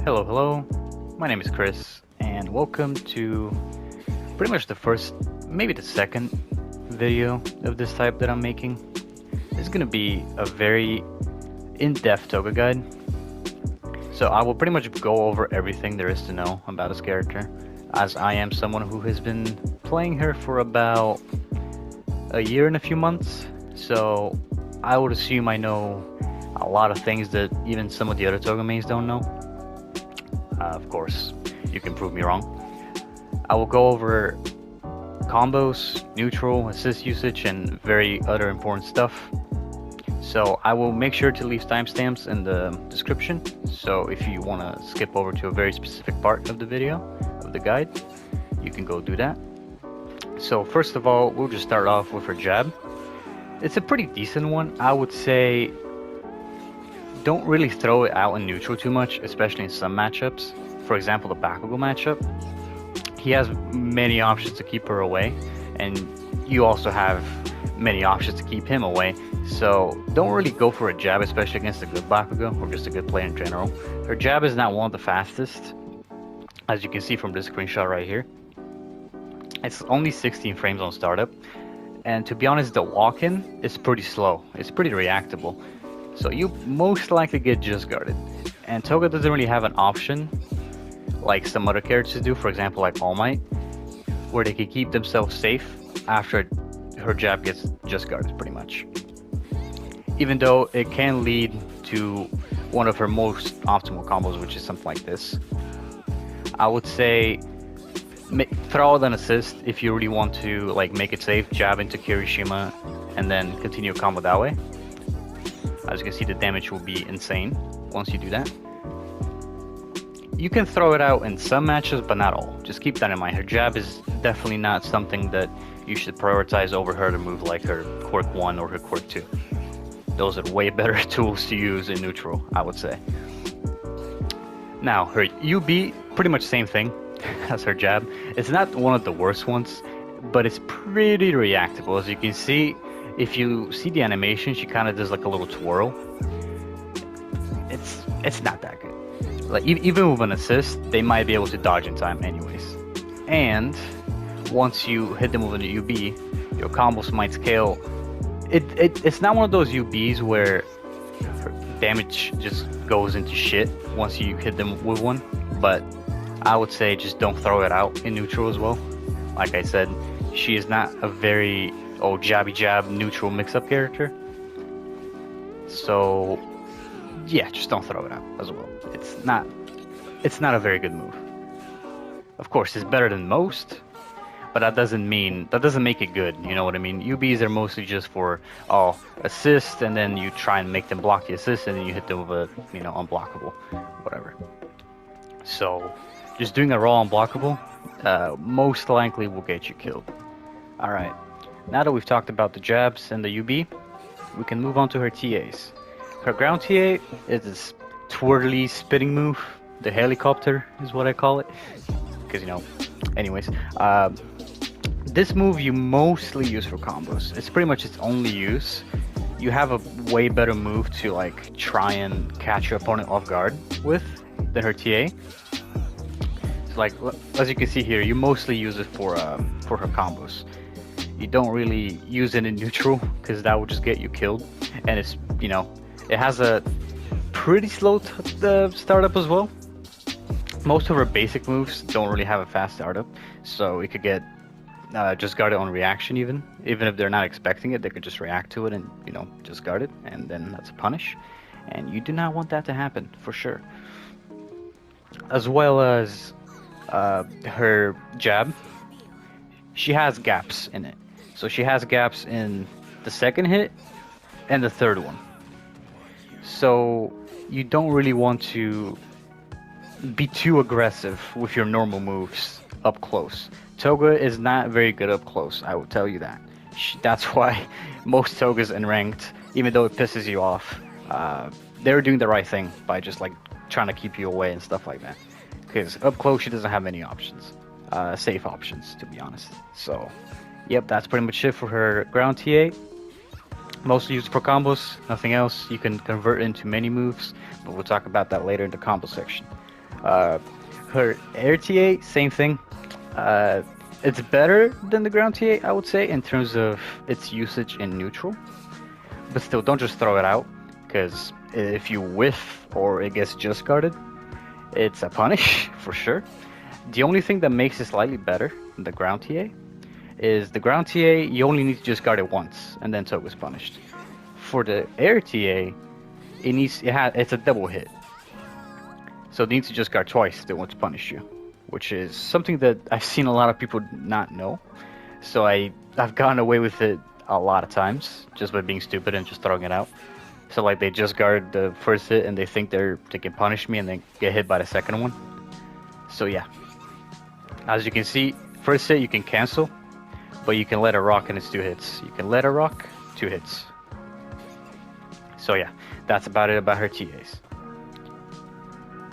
Hello, hello. My name is Chris, and welcome to pretty much the first, maybe the second video of this type that I'm making. This is going to be a very in-depth Toga guide. So I will pretty much go over everything there is to know about this character, as I am someone who has been playing her for about a year and a few months. So I would assume I know a lot of things that even some of the other Toga mains don't know. Of course, you can prove me wrong. I will go over combos, neutral, assist usage, and very other important stuff. So I will make sure to leave timestamps in the description. So if you want to skip over to a very specific part of the video, of the guide, you can go do that. So first of all, we'll just start off with her jab. It's a pretty decent one. I would say don't really throw it out in neutral too much, especially in some matchups. For example, the Bakugo matchup. He has many options to keep her away, and you also have many options to keep him away. So don't really go for a jab, especially against a good Bakugo or just a good player in general. Her jab is not one of the fastest, as you can see from this screenshot right here. It's only 16 frames on startup, and to be honest, the walk-in is pretty slow. It's pretty reactable. So you most likely get just guarded. And Toga doesn't really have an option like some other characters do, for example like All Might, where they can keep themselves safe after her jab gets just guarded pretty much. Even though it can lead to one of her most optimal combos, which is something like this. I would say throw out an assist if you really want to like make it safe, jab into Kirishima and then continue a combo that way. As you can see, the damage will be insane once you do that. You can throw it out in some matches, but not all. Just keep that in mind. Her jab is definitely not something that you should prioritize over her to move like her Quirk 1 or her Quirk 2. Those are way better tools to use in neutral, I would say. Now, her UB, pretty much same thing as her jab. It's not one of the worst ones, but it's pretty reactable. As you can see, if you see the animation, she kind of does like a little twirl. It's not that good. Like even with an assist, they might be able to dodge in time anyways. And once you hit them with an UB, your combos might scale. It's not one of those UBs where damage just goes into shit once you hit them with one. But I would say just don't throw it out in neutral as well. Like I said, she is not a very jabby jab neutral mix-up character. So yeah, just don't throw it out as well. It's not a very good move. Of course, it's better than most, but that doesn't make it good. You know what I mean? UBs are mostly just for assist, and then you try and make them block the assist, and then you hit them with a unblockable, whatever. So just doing a raw unblockable most likely will get you killed. All right. Now that we've talked about the jabs and the UB, we can move on to her TAs. Her ground TA is this twirly spinning move. The helicopter is what I call it. Because, anyways. This move you mostly use for combos. It's pretty much its only use. You have a way better move to like try and catch your opponent off guard with than her TA. So like, as you can see here, you mostly use it for her combos. You don't really use it in neutral because that would just get you killed, and it's it has a pretty slow startup as well. Most of her basic moves don't really have a fast startup, so it could get just guarded on reaction. Even if they're not expecting it, they could just react to it and just guard it, and then that's a punish, and you do not want that to happen for sure. As well as her jab, she has gaps in it. So she has gaps in the second hit and the third one. So you don't really want to be too aggressive with your normal moves up close. Toga is not very good up close, I will tell you that. That's why most Togas in ranked, even though it pisses you off, they're doing the right thing by just like trying to keep you away and stuff like that. Because up close she doesn't have any options. Safe options, to be honest. So yep, that's pretty much it for her ground TA. Mostly used for combos, nothing else. You can convert into many moves, but we'll talk about that later in the combo section. Uh, her air TA, same thing. Uh, it's better than the ground TA, I would say, in terms of its usage in neutral. But still, don't just throw it out, because if you whiff or it gets just guarded, it's a punish for sure. The only thing that makes it slightly better than the ground TA is the ground TA, you only need to just guard it once, and then Toga's punished. For the air TA, it's a double hit. So it needs to just guard twice if they want to punish you, which is something that I've seen a lot of people not know. So I've gotten away with it a lot of times just by being stupid and just throwing it out. So like they just guard the first hit and they think they can punish me and then get hit by the second one. So yeah, as you can see, first hit you can cancel, but you can let it rock and it's 2 hits. You can let it rock, 2 hits. So yeah, that's about it about her TAs.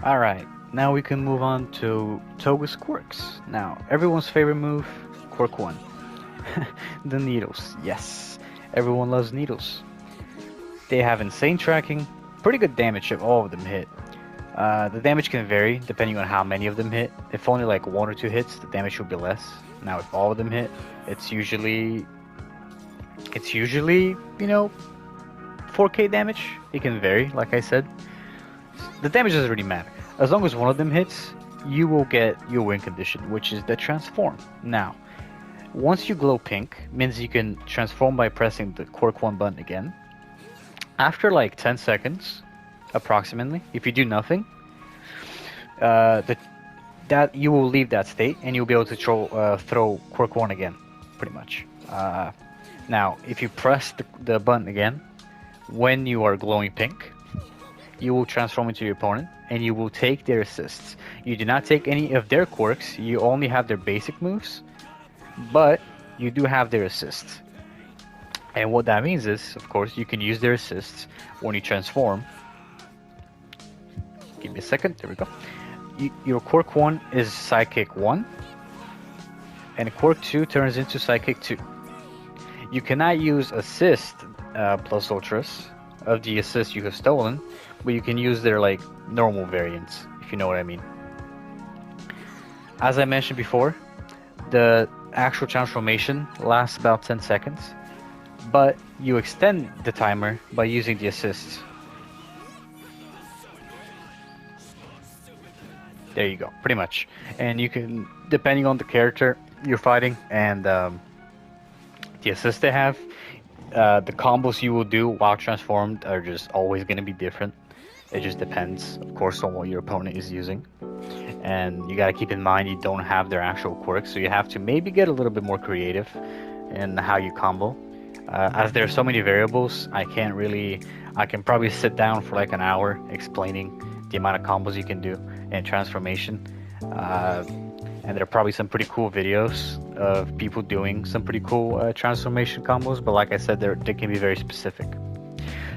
Alright, now we can move on to Toga's quirks. Now, everyone's favorite move, quirk 1. The needles, yes. Everyone loves needles. They have insane tracking, pretty good damage if all of them hit. The damage can vary depending on how many of them hit. If only like 1 or 2 hits, the damage will be less. Now if all of them hit, it's usually, you know, 4k damage. It can vary, like I said. The damage doesn't really matter. As long as one of them hits, you will get your win condition, which is the transform. Now, once you glow pink, means you can transform by pressing the quirk 1 button again. After like 10 seconds, approximately, if you do nothing, that you will leave that state and you'll be able to throw quirk 1 again, pretty much. Now, if you press the button again, when you are glowing pink, you will transform into your opponent and you will take their assists. You do not take any of their quirks, you only have their basic moves, but you do have their assists. And what that means is, of course, you can use their assists when you transform. Give me a second, there we go. Your quirk 1 is psychic 1, and quirk 2 turns into psychic 2. You cannot use assist plus ultras of the assists you have stolen, but you can use their like normal variants, if you know what I mean. As I mentioned before, the actual transformation lasts about 10 seconds, but you extend the timer by using the assists. There you go, pretty much. And you can, depending on the character you're fighting and the assist they have, the combos you will do while transformed are just always going to be different. It just depends, of course, on what your opponent is using. And you got to keep in mind you don't have their actual quirks, so you have to maybe get a little bit more creative in how you combo. As there are so many variables, I can probably sit down for like an hour explaining the amount of combos you can do and transformation. And there are probably some pretty cool videos of people doing some pretty cool transformation combos, but like I said, they can be very specific.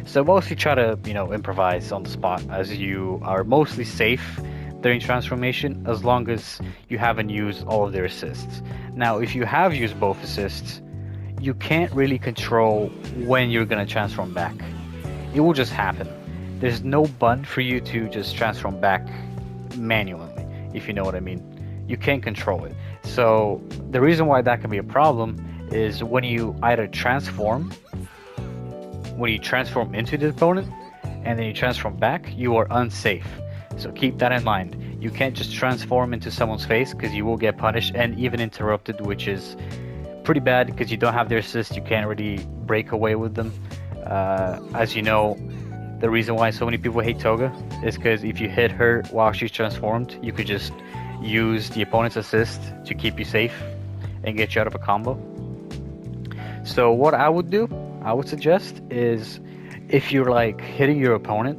So mostly try to, improvise on the spot, as you are mostly safe during transformation as long as you haven't used all of their assists. Now, if you have used both assists, you can't really control when you're gonna transform back. It will just happen. There's no button for you to just transform back manually, if you know what I mean. You can't control it. So the reason why that can be a problem is when you either transform into the opponent and then you transform back, you are unsafe. So keep that in mind. You can't just transform into someone's face because you will get punished and even interrupted, which is pretty bad because you don't have their assist. You can't really break away with them. As you know, the reason why so many people hate Toga is because if you hit her while she's transformed, you could just use the opponent's assist to keep you safe and get you out of a combo. So what I would suggest is, if you're like hitting your opponent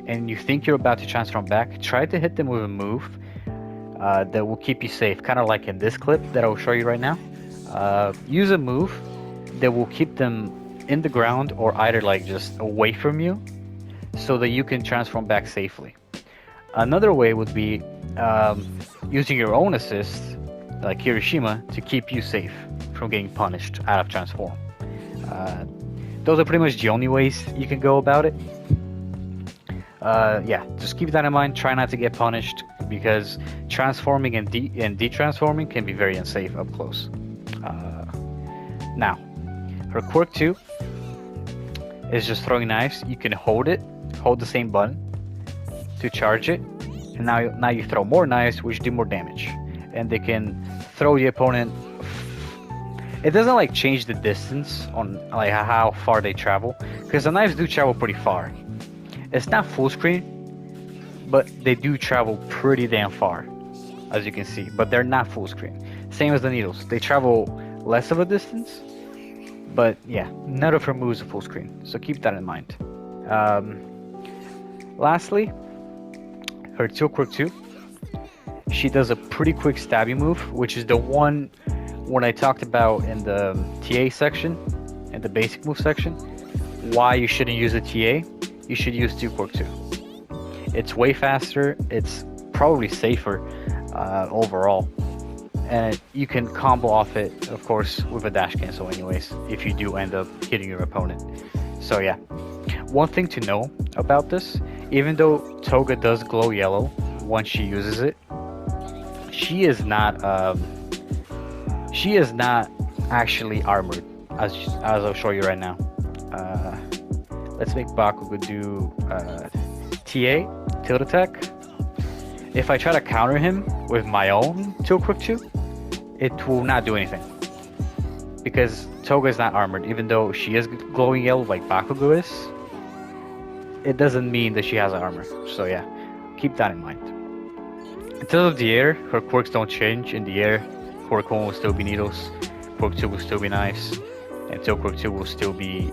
and you think you're about to transform back, try to hit them with a move that will keep you safe, kind of like in this clip that I will show you right now. Use a move that will keep them in the ground or either like just away from you so that you can transform back safely. Another way would be using your own assist, like Hiroshima, to keep you safe from getting punished out of transform. Those are pretty much the only ways you can go about it. Yeah, just keep that in mind. Try not to get punished because transforming and detransforming can be very unsafe up close. Now, her quirk 2 is just throwing knives. You can hold the same button to charge it, and now you throw more knives, which do more damage, and they can throw the opponent. It doesn't like change the distance on like how far they travel, because the knives do travel pretty far. It's not full screen, but they do travel pretty damn far, as you can see. But they're not full screen. Same as the needles, they travel less of a distance. But yeah, none of her moves are full screen, so keep that in mind. Lastly, her tilt quirk 2. She does a pretty quick stabby move, which is the one when I talked about in the TA section, in the basic move section, why you shouldn't use a TA. You should use tilt quirk 2. It's way faster. It's probably safer overall. And you can combo off it, of course, with a dash cancel anyways, if you do end up hitting your opponent. So yeah. One thing to know about this, even though Toga does glow yellow once she uses it, she is not actually armored, as I'll show you right now. Let's make Bakugo do TA, tilt attack. If I try to counter him with my own tilt quirk 2, it will not do anything. Because Toga is not armored, even though she is glowing yellow like Bakugo is. It doesn't mean that she has armor. So yeah, keep that in mind. In terms of the air, her quirks don't change. In the air, quirk 1 will still be needles, quirk 2 will still be knives, and tilt quirk 2 will still be,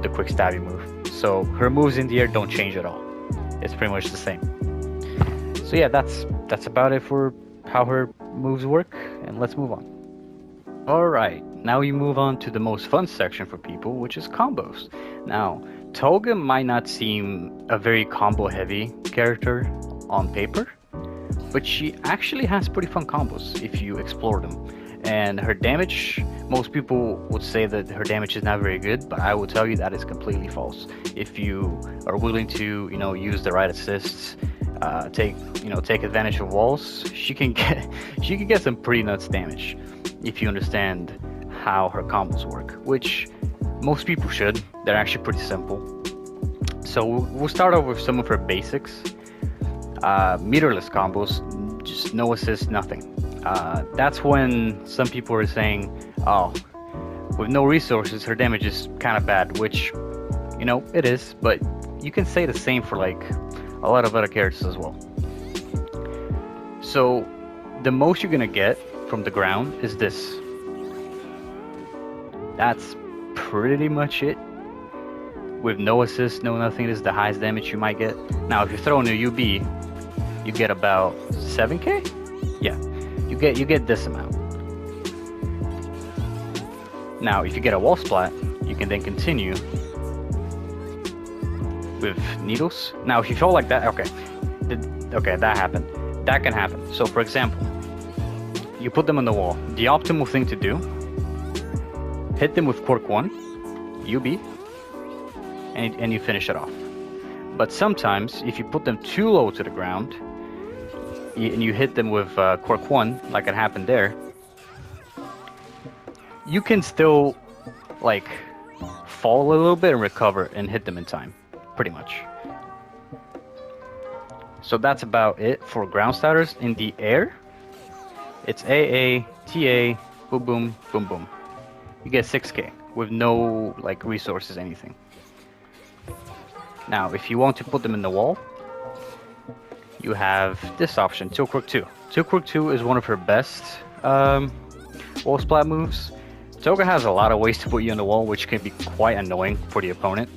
the quick stabby move. So her moves in the air don't change at all. It's pretty much the same. So yeah, that's about it for how her moves work, and let's move on. Alright, now we move on to the most fun section for people, which is combos. Now, Toga might not seem a very combo heavy character on paper, but she actually has pretty fun combos if you explore them. And her damage, most people would say that her damage is not very good, but I will tell you that is completely false. If you are willing to, use the right assists, take advantage of walls, she can get some pretty nuts damage if you understand how her combos work, which most people should. They're actually pretty simple. So we'll start off with some of her basics. Meterless combos, just no assist, nothing. That's when some people are saying, oh, with no resources her damage is kind of bad, which it is, but you can say the same for like a lot of other characters as well. So the most you're gonna get from the ground is this. That's pretty much it. With no assist, no nothing, this is the highest damage you might get. Now if you throw in a UB, you get about 7k? Yeah, you get this amount. Now if you get a wall splat, you can then continue with needles. Now if you feel like that, okay, that happened. That can happen. So for example, you put them on the wall. The optimal thing to do, hit them with quirk 1, UB, and you finish it off. But sometimes, if you put them too low to the ground, and you hit them with quirk 1, like it happened there, you can still, like, fall a little bit and recover and hit them in time, pretty much. So that's about it for ground starters. In the air, it's AA, TA, boom, boom, boom, boom. You get 6k with no like resources, anything. Now, if you want to put them in the wall, you have this option, tilt quirk 2. Tilt quirk 2 is one of her best wall splat moves. Toga has a lot of ways to put you in the wall, which can be quite annoying for the opponent.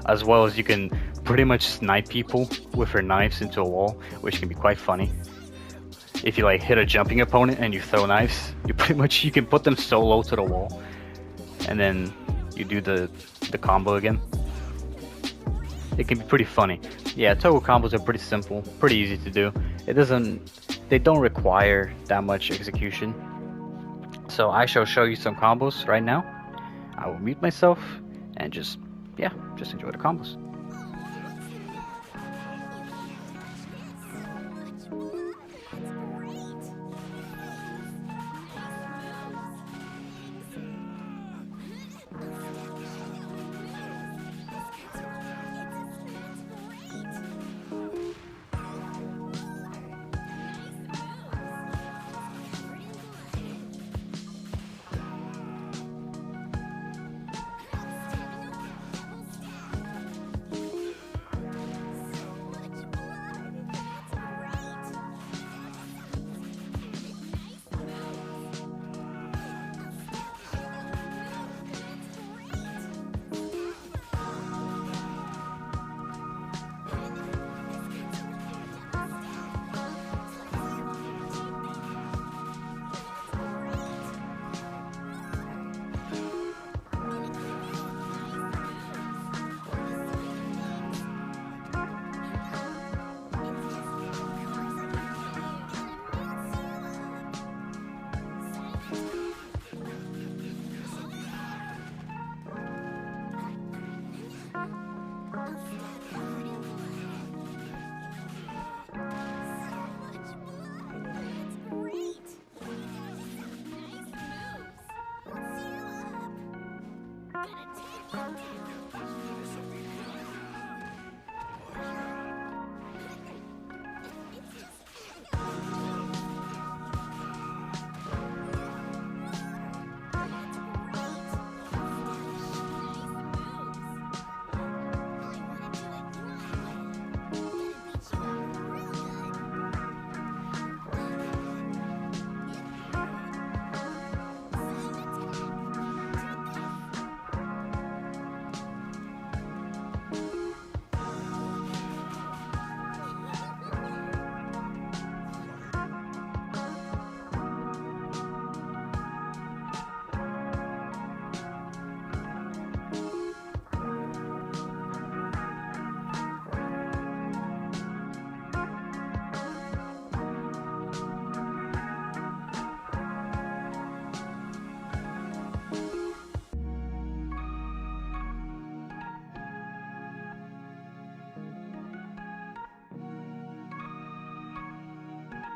As well as you can pretty much snipe people with her knives into a wall, which can be quite funny. If you like hit a jumping opponent and you throw knives, you can put them so low to the wall, and then you do the combo again. It can be pretty funny. Yeah, Toga combos are pretty simple, pretty easy to do. They don't require that much execution. So I shall show you some combos right now. I will mute myself and just enjoy the combos.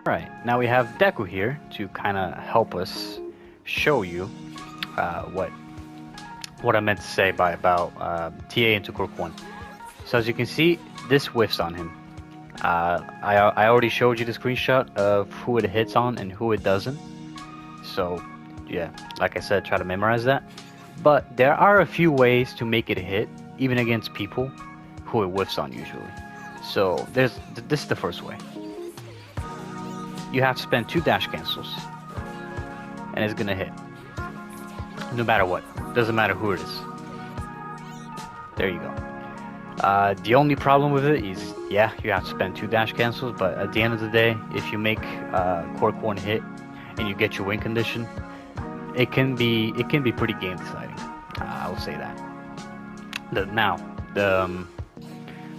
Alright, now we have Deku here to kind of help us show you what I meant to say by about TA into Quirk 1. So as you can see, this whiffs on him. I already showed you the screenshot of who it hits on and who it doesn't. So yeah, like I said, try to memorize that. But there are a few ways to make it hit, even against people who it whiffs on usually. So this is the first way. You have to spend 2 dash cancels, and it's gonna hit. No matter what, doesn't matter who it is. There you go. The only problem with it is, yeah, you have to spend 2 dash cancels, but at the end of the day, if you make Quirk 1 hit and you get your win condition, it can be pretty game deciding. I will say that.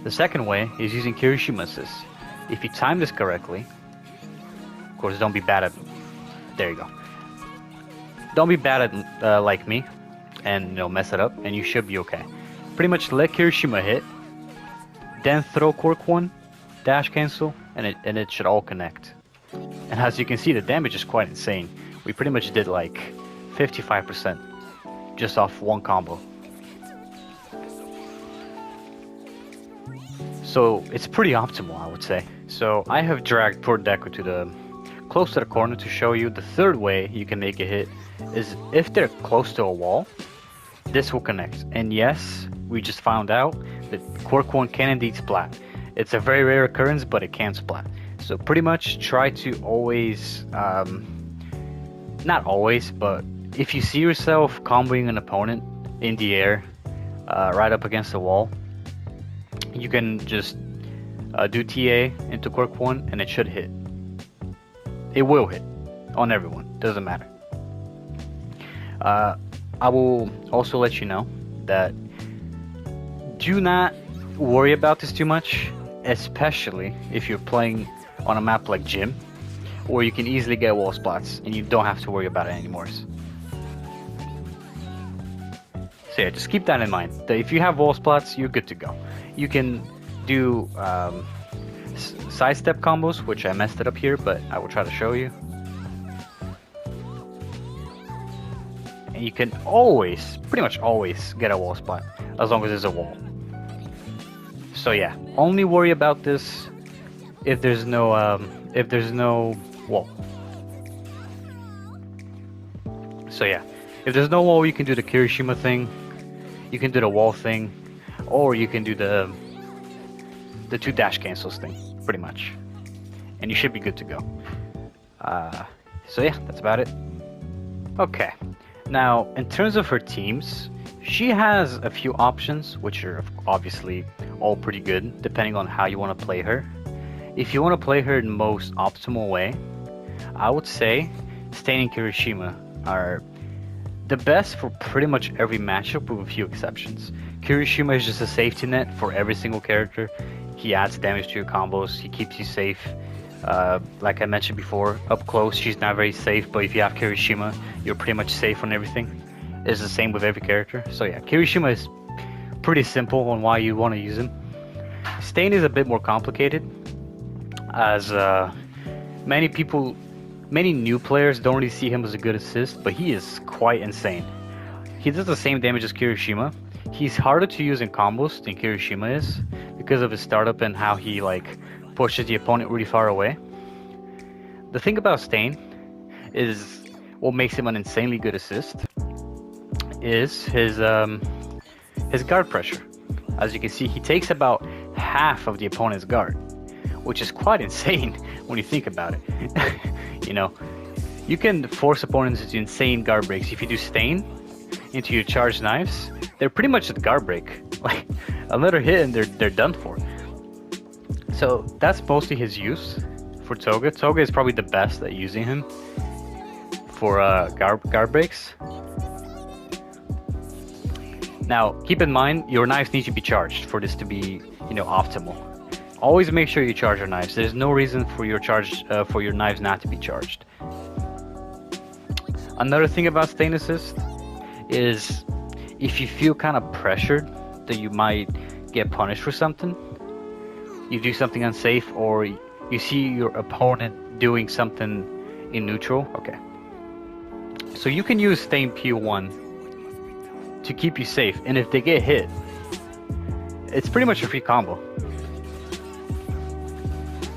The second way is using Kirishima assist. If you time this correctly, of course, don't be bad at. There you go. Don't be bad at like me, and mess it up, and you should be okay. Pretty much let Kirishima hit, then throw Quirk 1, dash cancel, and it should all connect. And as you can see, the damage is quite insane. We pretty much did like 55% just off one combo. So it's pretty optimal, I would say. So I have dragged poor Deku to close to the corner to show you the third way you can make a hit is if they're close to a wall, this will connect. And yes, we just found out that Quirk 1 can indeed splat. It's a very rare occurrence, but it can splat. So pretty much try to always, not always, but if you see yourself comboing an opponent in the air, right up against the wall, you can just do TA into Quirk 1 and it should hit. It will hit on everyone, doesn't matter. I will also let you know that do not worry about this too much, especially if you're playing on a map like Gym, where you can easily get wall splats and you don't have to worry about it anymore. So yeah, just keep that in mind, that if you have wall splats, you're good to go. You can do sidestep combos, which I messed it up here, but I will try to show you. And you can always, pretty much always, get a wall splat, as long as there's a wall. So yeah, only worry about this if there's no wall. So yeah, if there's no wall, you can do the Kirishima thing, you can do the wall thing, or you can do the 2 dash cancels thing, pretty much. And you should be good to go. So yeah, that's about it. Okay, now in terms of her teams, she has a few options, which are obviously all pretty good, depending on how you want to play her. If you want to play her in the most optimal way, I would say Stain and Kirishima are the best for pretty much every matchup with a few exceptions. Kirishima is just a safety net for every single character. He adds damage to your combos, he keeps you safe. Like I mentioned before, up close she's not very safe, but if you have Kirishima, you're pretty much safe on everything. It's the same with every character. So yeah, Kirishima is pretty simple on why you want to use him. Stain is a bit more complicated, as many new players don't really see him as a good assist, but he is quite insane. He does the same damage as Kirishima. He's harder to use in combos than Kirishima is, because of his startup and how he pushes the opponent really far away. The thing about Stain is what makes him an insanely good assist is his guard pressure. As you can see, he takes about half of the opponent's guard, which is quite insane when you think about it. You can force opponents into insane guard breaks if you do Stain into your charged knives. They're pretty much at guard break. Like another hit and they're done for. So that's mostly his use for Toga. Toga is probably the best at using him for guard breaks. Now keep in mind your knives need to be charged for this to be optimal. Always make sure you charge your knives. There's no reason for your knives not to be charged. Another thing about Stain Assist is if you feel kind of pressured that you might get punished for something, you do something unsafe, or you see your opponent doing something in neutral. Okay. So you can use Stain P1 to keep you safe, and if they get hit, it's pretty much a free combo.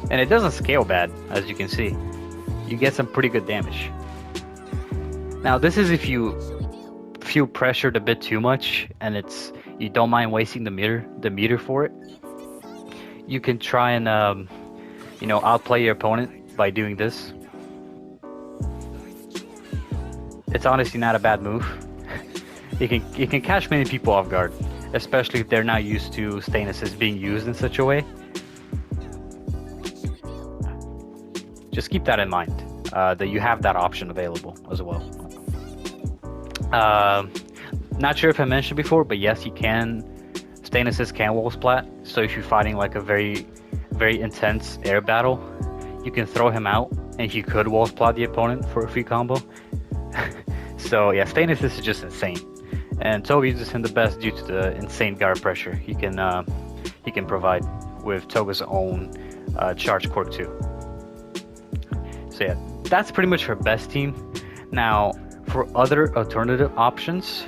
And it doesn't scale bad, as you can see. You get some pretty good damage. Now this is if you feel pressured a bit too much and you don't mind wasting the meter for it. You can try and outplay your opponent by doing this. It's honestly not a bad move. It can catch many people off guard, especially if they're not used to Stain Assist being used in such a way. Just keep that in mind, that you have that option available as well. Not sure if I mentioned before, but yes, you can. Stain Assist can wall splat. So if you're fighting like a very, very intense air battle, you can throw him out, and he could wall splat the opponent for a free combo. So yeah, Stain Assist is just insane, and Toga uses him the best due to the insane guard pressure he can provide with Toga's own charge Quirk 2. So yeah, that's pretty much her best team. Now, for other alternative options,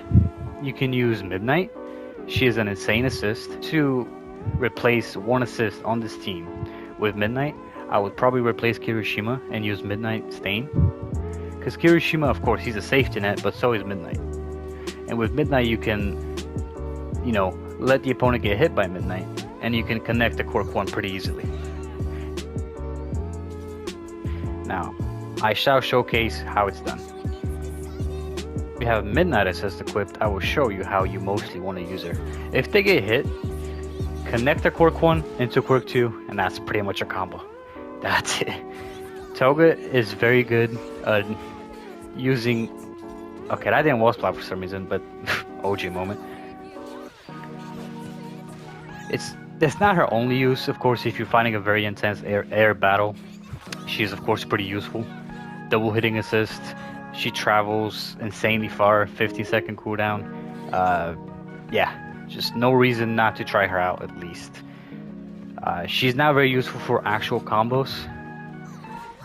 you can use Midnight. She is an insane assist. To replace one assist on this team with Midnight, I would probably replace Kirishima and use Midnight Stain. Because Kirishima, of course, he's a safety net, but so is Midnight. And with Midnight, you can, let the opponent get hit by Midnight, and you can connect the Quirk 1 pretty easily. Now, I shall showcase how it's done. If you have Midnight Assist equipped, I will show you how you mostly want to use her. If they get hit, connect the Quirk 1 into Quirk 2, and that's pretty much a combo. That's it. Toga is very good at using... Okay, that didn't wall splat for some reason, but OG moment. It's not her only use, of course. If you're fighting a very intense air battle, she's of course pretty useful. Double hitting assist. She travels insanely far, 50-second cooldown. Yeah, just no reason not to try her out at least. She's not very useful for actual combos,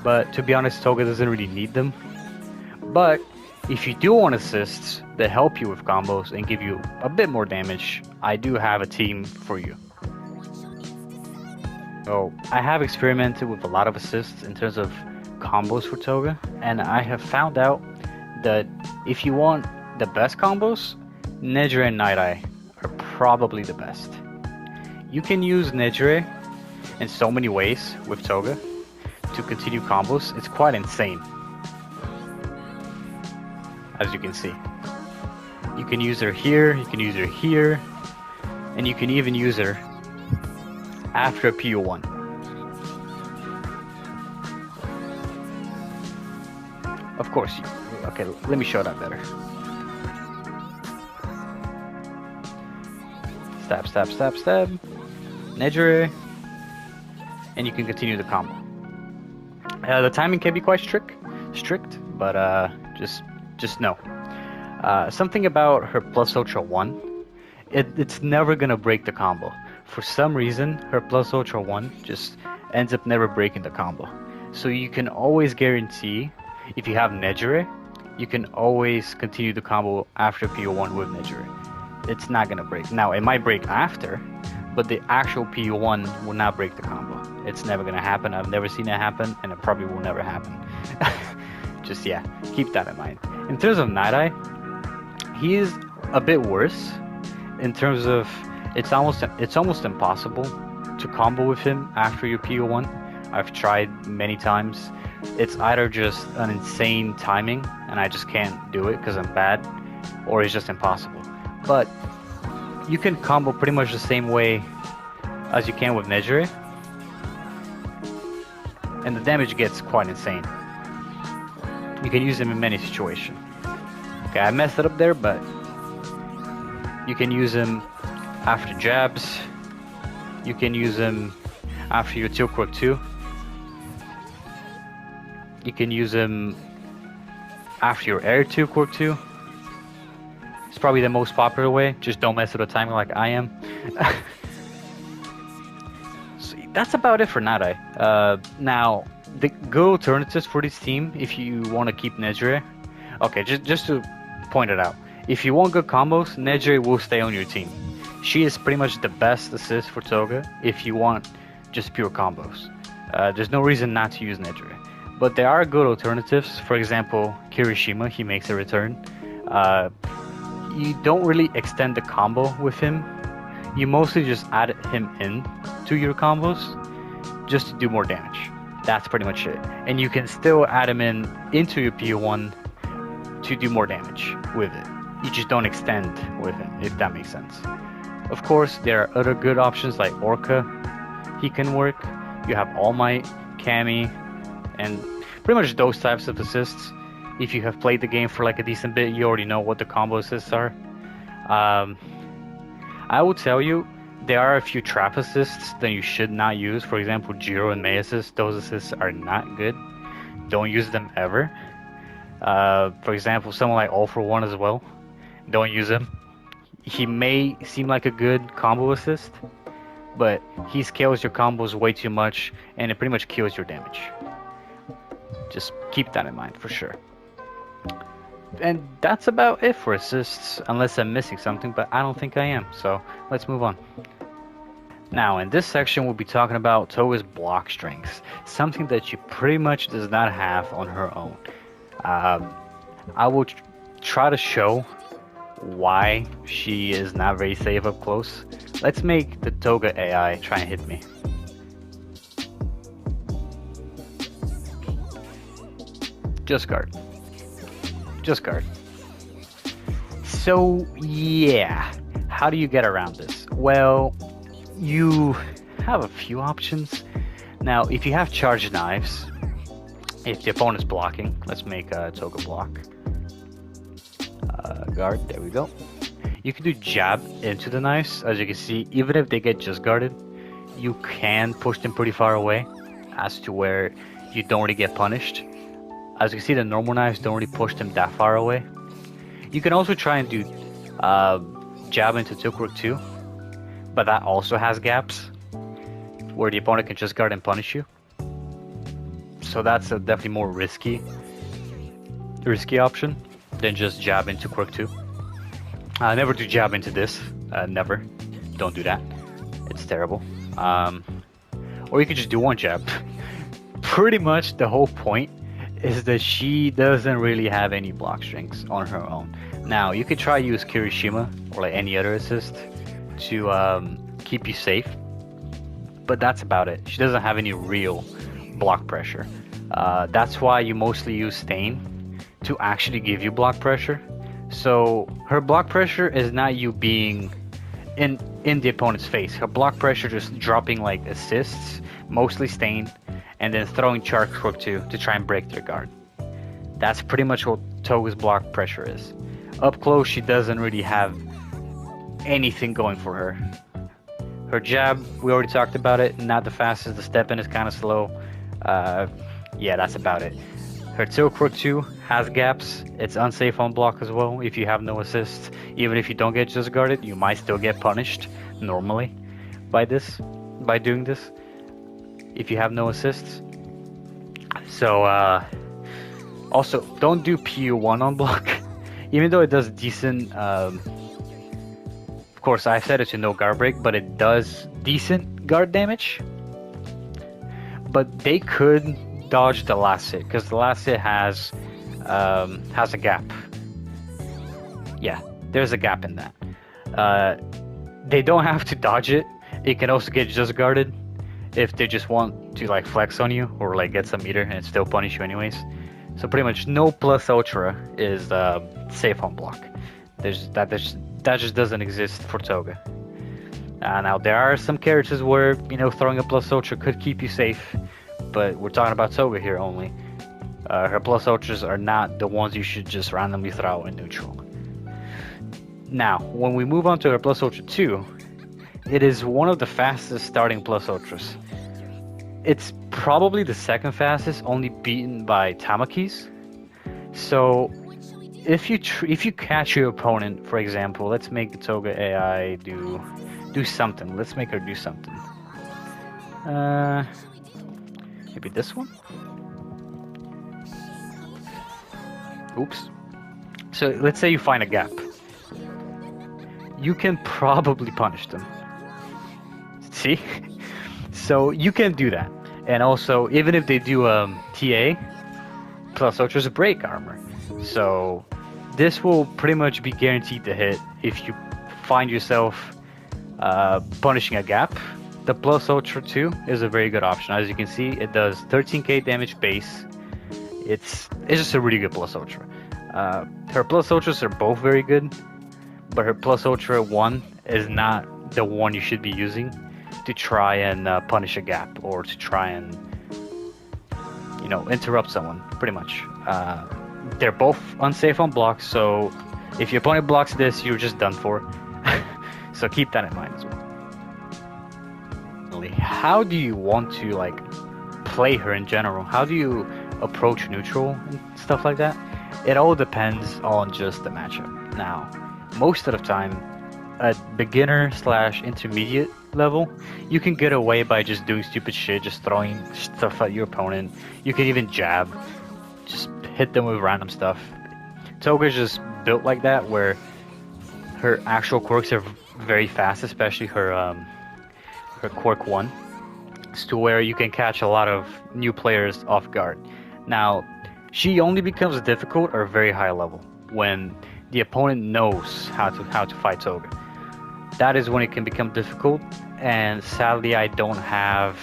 but to be honest, Toga doesn't really need them. But if you do want assists that help you with combos and give you a bit more damage, I do have a team for you. So I have experimented with a lot of assists in terms of combos for Toga, and I have found out that if you want the best combos, Nejire and Night Eye are probably the best. You can use Nejire in so many ways with Toga to continue combos. It's quite insane, as you can see. You can use her here, you can use her here, and you can even use her after a PO1. Of course, okay, let me show that better. Stab, stab, stab, stab. Nejire, and you can continue the combo. The timing can be quite strict, but just know. Something about her plus ultra 1, it's never gonna break the combo. For some reason, her plus ultra 1 just ends up never breaking the combo. So you can always guarantee, if you have Nejire, you can always continue the combo after PO1 with Nejire. It's not gonna break. Now, it might break after, but the actual PO1 will not break the combo. It's never gonna happen. I've never seen it happen, and it probably will never happen. Just, yeah, keep that in mind. In terms of Night Eye, he is a bit worse in terms of it's almost impossible to combo with him after your PO1. I've tried many times. It's either just an insane timing and I just can't do it because I'm bad, or it's just impossible. But you can combo pretty much the same way as you can with Nejire, and the damage gets quite insane. You can use him in many situations. Okay, I messed it up there, but you can use him after jabs. You can use him after your Teal Quirk 2. You can use him after your Air 2 Quirk 2. It's probably the most popular way. Just don't mess with the timing like I am. See, that's about it for Nadai. Now, the good alternatives for this team, if you want to keep Nejire, okay, just to point it out, if you want good combos, Nejire will stay on your team. She is pretty much the best assist for Toga if you want just pure combos. There's no reason not to use Nejire. But there are good alternatives. For example, Kirishima, he makes a return. You don't really extend the combo with him. You mostly just add him in to your combos just to do more damage. That's pretty much it. And you can still add him into your PO1 to do more damage with it. You just don't extend with him, if that makes sense. Of course, there are other good options like Orca. He can work. You have All Might, Cammy, and pretty much those types of assists. If you have played the game for like a decent bit, you already know what the combo assists are. I will tell you, there are a few trap assists that you should not use. For example, Jiro and Mei assists. Those assists are not good. Don't use them ever. For example, someone like All for One as well. Don't use him. He may seem like a good combo assist, but he scales your combos way too much, and it pretty much kills your damage. Just keep that in mind for sure. And that's about it for assists, unless I'm missing something, but I don't think I am, so let's move on. Now, in this section, we'll be talking about Toga's Blockstrings, something that she pretty much does not have on her own. I will try to show why she is not very safe up close. Let's make the Toga AI try and hit me. Just guard. Just guard. So, yeah. How do you get around this? Well, you have a few options. Now, if you have charged knives, if the opponent's blocking, let's make Toga block. Guard, there we go. You can do jab into the knives. As you can see, even if they get just guarded, you can push them pretty far away as to where you don't really get punished. As you can see, the normal knives don't really push them that far away. You can also try and do jab into Quirks too, but that also has gaps where the opponent can just guard and punish you. So that's a definitely more risky option than just jab into Quirks 2. Never do jab into this. Never. Don't do that. It's terrible. Or you could just do one jab. Pretty much the whole point is that she doesn't really have any block strings on her own. Now, you could try use Kirishima or like any other assist to keep you safe, but that's about it. She doesn't have any real block pressure. That's why you mostly use Stain to actually give you block pressure. So her block pressure is not you being in the opponent's face. Her block pressure just dropping like assists, mostly Stain, and then throwing Charge Crook to try and break their guard. That's pretty much what Toga's block pressure is. Up close, she doesn't really have anything going for her. Her jab, we already talked about it, not the fastest. The step in is kind of slow. Yeah, that's about it. Her Tilt Crook 2 has gaps. It's unsafe on block as well if you have no assists. Even if you don't get just guarded, you might still get punished normally by doing this, if you have no assists. So, also, don't do PU1 on block. Even though it does decent, of course, I've set it to no guard break, but it does decent guard damage. But they could dodge the last hit, because the last hit has a gap. Yeah, there's a gap in that. They don't have to dodge it. It can also get just guarded if they just want to like flex on you or like get some meter and still punish you anyways. So pretty much no plus ultra is safe on block. That just doesn't exist for Toga. Now there are some characters where throwing a plus ultra could keep you safe, but we're talking about Toga here only. Her plus ultras are not the ones you should just randomly throw in neutral. Now, when we move on to her plus ultra 2, it is one of the fastest starting plus ultras. It's probably the second fastest, only beaten by Tamaki's. So if you catch your opponent, for example, let's make the Toga AI do something. Let's make her do something. Maybe this one? Oops. So let's say you find a gap. You can probably punish them. See? So you can do that. And also, even if they do TA, plus Ultra's a break armor. So this will pretty much be guaranteed to hit if you find yourself punishing a gap. The plus Ultra 2 is a very good option. As you can see, it does 13k damage base. It's just a really good plus Ultra. Her plus Ultras are both very good, but her plus Ultra 1 is not the one you should be using to try and punish a gap or to try and, you know, interrupt someone, pretty much. They're both unsafe on blocks, so if your opponent blocks this, you're just done for. So keep that in mind as well. How do you want to, like, play her in general? How do you approach neutral and stuff like that? It all depends on just the matchup. Now, most of the time, at beginner / intermediate level, you can get away by just doing stupid shit, just throwing stuff at your opponent. You can even jab, just hit them with random stuff. Toga's just built like that, where her actual quirks are very fast, especially her quirk 1, to where you can catch a lot of new players off guard. Now, she only becomes difficult or very high level when the opponent knows how to fight Toga. That is when it can become difficult, and sadly I don't have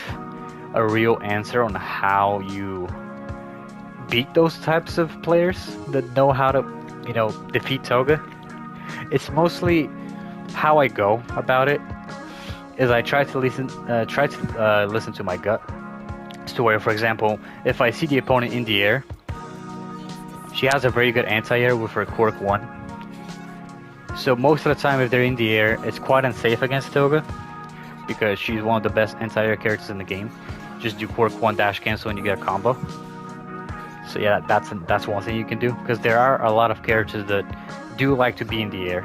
a real answer on how you beat those types of players that know how to, you know, defeat Toga. It's mostly how I go about it is I try to listen to my gut. To where, for example, if I see the opponent in the air, she has a very good anti-air with her quirk 1. So most of the time, if they're in the air, it's quite unsafe against Toga because she's one of the best anti-air characters in the game. Just do quirk 1 dash cancel and you get a combo. So yeah, that's one thing you can do, because there are a lot of characters that do like to be in the air,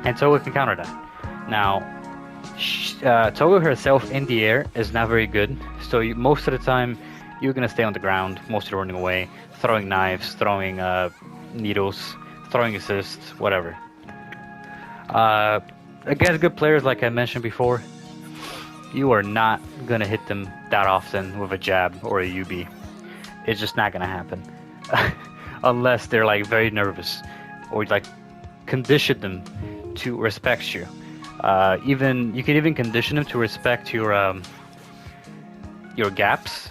and Toga can counter that. Now, Toga herself in the air is not very good, so most of the time you're gonna stay on the ground, mostly running away, throwing knives, throwing needles, throwing assists, whatever. Against good players, like I mentioned before, you are not gonna hit them that often with a jab or a UB. It's just not gonna happen. Unless they're like very nervous, or like condition them to respect you. You can even condition them to respect your gaps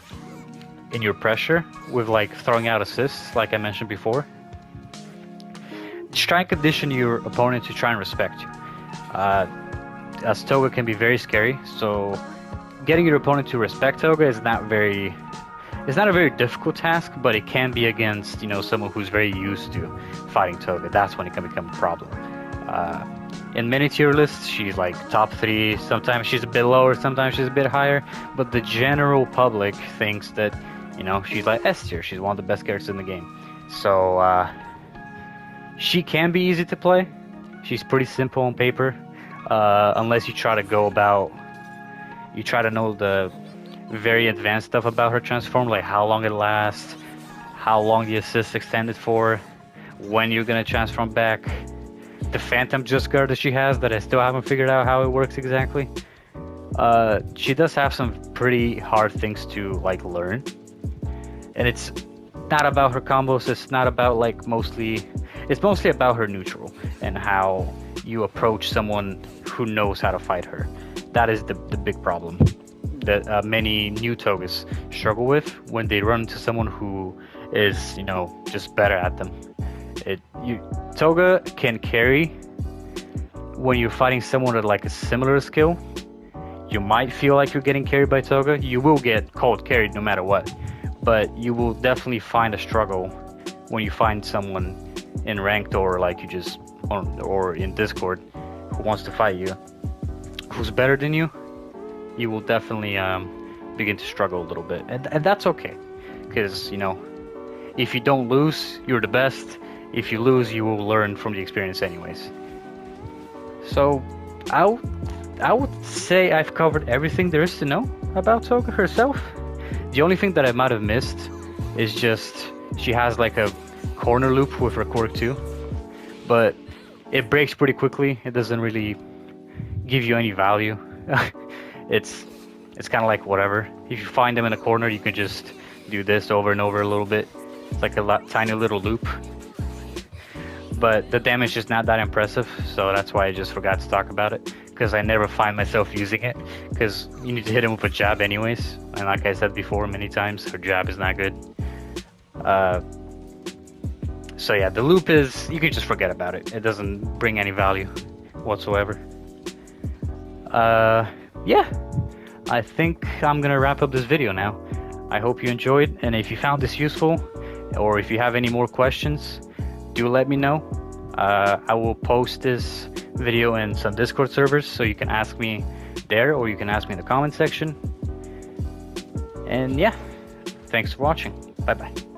in your pressure with like throwing out assists, like I mentioned before. Just try and condition your opponent to try and respect you. As Toga can be very scary, so getting your opponent to respect Toga is not a very difficult task, but it can be against, you know, someone who's very used to fighting Toga. That's when it can become a problem. In many tier lists, she's like top 3. Sometimes she's a bit lower, sometimes she's a bit higher. But the general public thinks that, you know, she's like S tier. She's one of the best characters in the game. So she can be easy to play. She's pretty simple on paper, unless you try to know the very advanced stuff about her transform, like how long it lasts, how long the assist extended for, when you're gonna transform back, the phantom just guard that she has that I still haven't figured out how it works exactly. She does have some pretty hard things to like learn, and it's not about her combos. It's not about like it's mostly about her neutral and how you approach someone who knows how to fight her. That is the big problem that many new Togas struggle with when they run into someone who is, you know, just better at them. Toga can carry when you're fighting someone with like a similar skill. You might feel like you're getting carried by Toga. You will get cold carried no matter what, but you will definitely find a struggle when you find someone in ranked or like or in Discord who wants to fight you, who's better than you. You will definitely begin to struggle a little bit, and that's okay, because, you know, if you don't lose, you're the best. If you lose, you will learn from the experience anyways. So I would say I've covered everything there is to know about Toga herself. The only thing that I might have missed is just she has like a corner loop with her quirk too, but it breaks pretty quickly. It doesn't really give you any value. it's kind of like whatever. If you find them in a corner, you can just do this over and over a little bit. It's like a tiny little loop, but the damage is not that impressive, so that's why I just forgot to talk about it, because I never find myself using it, because you need to hit him with a jab anyways, and like I said before many times, her jab is not good. So yeah, the loop is, you can just forget about it. It doesn't bring any value whatsoever. Yeah, I think I'm gonna wrap up this video now. I hope you enjoyed, and if you found this useful, or if you have any more questions, do let me know. I will post this video in some Discord servers, so you can ask me there, or you can ask me in the comment section. And yeah, thanks for watching. Bye bye.